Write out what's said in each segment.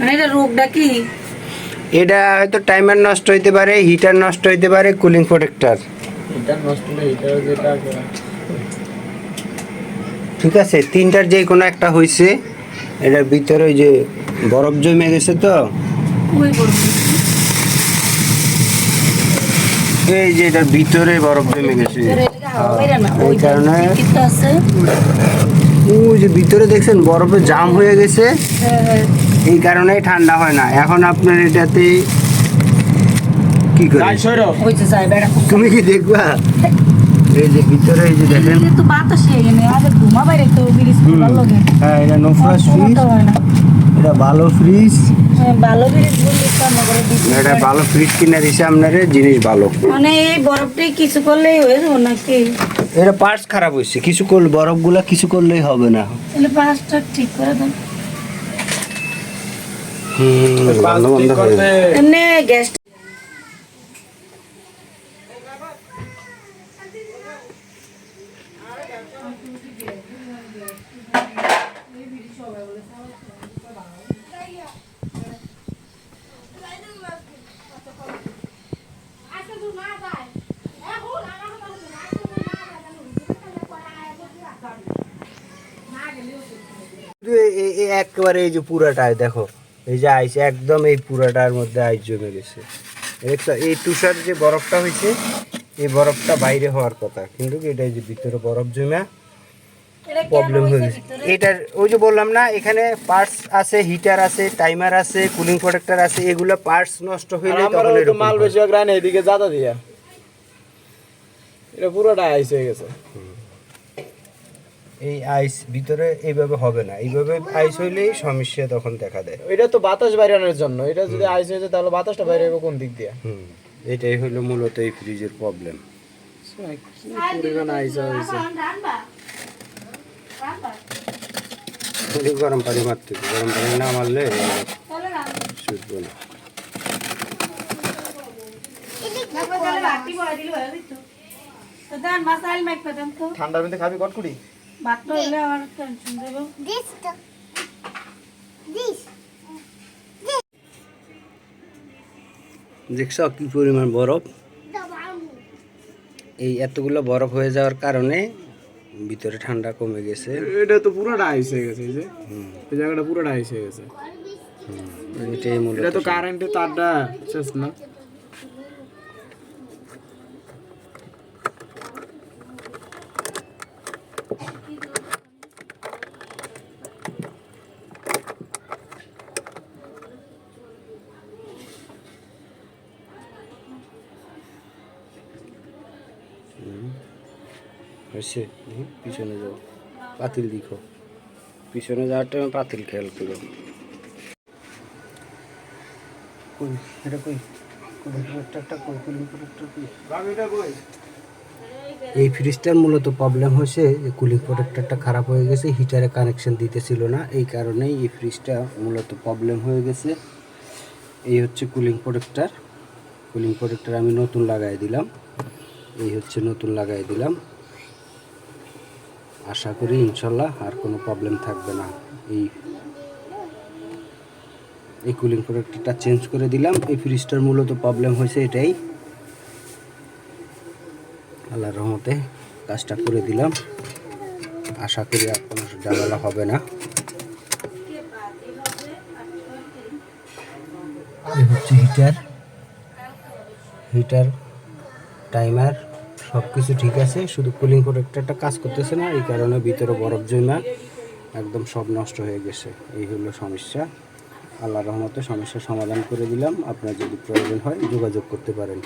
মানে এটা রোগটা কি? এটা হয়তো টাইমার নষ্ট হইতে পারে, হিটার নষ্ট হইতে পারে, কুলিং প্রোটেক্টর। হিটার নষ্ট হলে হিটার যেটা ঠিক আছে, তিনটার যে কোনো একটা হয়েছে। এটার ভিতরে ওই যে বরফ জমে গেছে তো, ওই বরফ এই যে এটার ভিতরে বরফ জমে গেছে, ওই কারণে আছে। ওই যে ভিতরে দেখছেন বরফে জাম হয়ে গেছে, এই কারণেই ঠান্ডা হয় না। এখন আপনার এটাতে কি করে, তুমি কি দেখবা? এই যে ভিতরে এই যে দেখেন, তো বাতাস এনে আগে ঘুমা বাইরে তো বিরিজ ভালো লাগে। হ্যাঁ এটা নোফ্রাস ফ্রিজ, এটা ভালো ফ্রিজ, ভালো বিরিজ বলতে কাম করে দিছি। এটা ভালো ফ্রিজ কিনা দিছে আপনারে, জিনিস ভালো। মানে এই বরফটাই কিছু করলেই হয়ে যাবে নাকি? এটা পার্টস খারাপ হয়েছে, কিছু করলে বরফগুলা কিছু করলেই হবে না। তাহলে পাঁচটা ঠিক করে দেন। ভালো মন্দ হয়ে যাবে। এমনি গ্যাস একবারে এই যে পুরাটায় দেখো, এই যে আইস একদম এই পুরাটার মধ্যে আইস জমে গেছে। এই তুষার যে বরফটা হয়েছে, এই বরফটা বাইরে হওয়ার কথা, কিন্তু এটা এই যে ভিতরে বরফ জমে প্রবলেম হয়ে গেছে। এটার ওই যে বললাম না, এখানে পার্টস আছে, হিটার আছে, টাইমার আছে, কুলিং প্রোটেক্টর আছে, এগুলো পার্টস নষ্ট হইলে তখন এরকম মাল হয়। বেশি গ্রান এদিকে জাদা দিয়া এটা পুরোটা আইস হয়ে গেছে। এই আইস ভিতরে এইভাবে হবে না, এইভাবে আইস হইলেই সমস্যা তখন দেখা দেয়। এটা তো বাতাস বাইরানোর জন্য, এটা যদি আইস হয়ে যায় তাহলে বাতাসটা বাইরে হবে কোন দিক দিয়ে? এটাই হলো মূলত এই ফ্রিজের প্রবলেম। কি পরিমাণ আইস হয়েছে। গরম পানি মারতে, গরম পানি না মারলে শুধবো না। ঠান্ডার মধ্যে খাবি কটকুড়ি? দেখছ কি পরিমাণ বরফ, এই এতগুলো বরফ হয়ে যাওয়ার কারণে ভিতরে ঠান্ডা কমে গেছে। এটা তো পুরোটা আইস হয়ে গেছে, এই যে এই জায়গাটা পুরোটা আইস হয়ে গেছে। এটাই মূলত। এটা তো কারেন্টের তারটা শেষ না। হয়েছে, পিছনে যাও, পাতিল দেখো, পিছনে যাওয়ার টাইমে পাতিল খেয়াল করো। এটা কই এই ফ্রিজটার মূলত প্রবলেম হয়েছে যে কুলিং প্রোটেক্টরটা খারাপ হয়ে গেছে, হিটারে কানেকশন দিতেছিল না, এই কারণেই এই ফ্রিজটা মূলত প্রবলেম হয়ে গেছে। এই হচ্ছে কুলিং প্রোটেক্টর। কুলিং প্রোটেক্টর আমি নতুন লাগাই দিলাম, এই হচ্ছে নতুন লাগাই দিলাম। আশা করি ইনশাল্লাহ আর কোনো প্রবলেম থাকবে না। এই কুলিং প্রোটেক্টরটা চেঞ্জ করে দিলাম। এই ফ্রিজটার মূলত প্রবলেম হয়েছে এটাই, আল্লাহর রহমতে কাজটা করে দিলাম। আশা করি আর কোনো ঝামেলা হবে না। এই হচ্ছে হিটার, টাইমার সব কিছু ঠিক আছে, শুধু কুলিং প্রোটেক্টরটা কাজ করতেছে না, এই কারণে ভিতরে বরফ জমা একদম সব নষ্ট হয়ে গেছে। এই হলো সমস্যা। আল্লাহর রহমতে সমস্যার সমাধান করে দিলাম। আপনার যদি প্রয়োজন হয় যোগাযোগ করতে পারেন।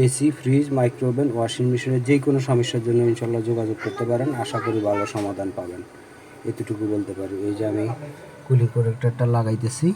এসি, ফ্রিজ, মাইক্রোওভেন, ওয়াশিং মেশিনের যে কোনো সমস্যার জন্য ইনশাল্লাহ যোগাযোগ করতে পারেন। আশা করি ভালো সমাধান পাবেন, এতটুকু বলতে পারি। এই যে আমি কুলিং প্রোটেক্টরটা লাগাইতেছি।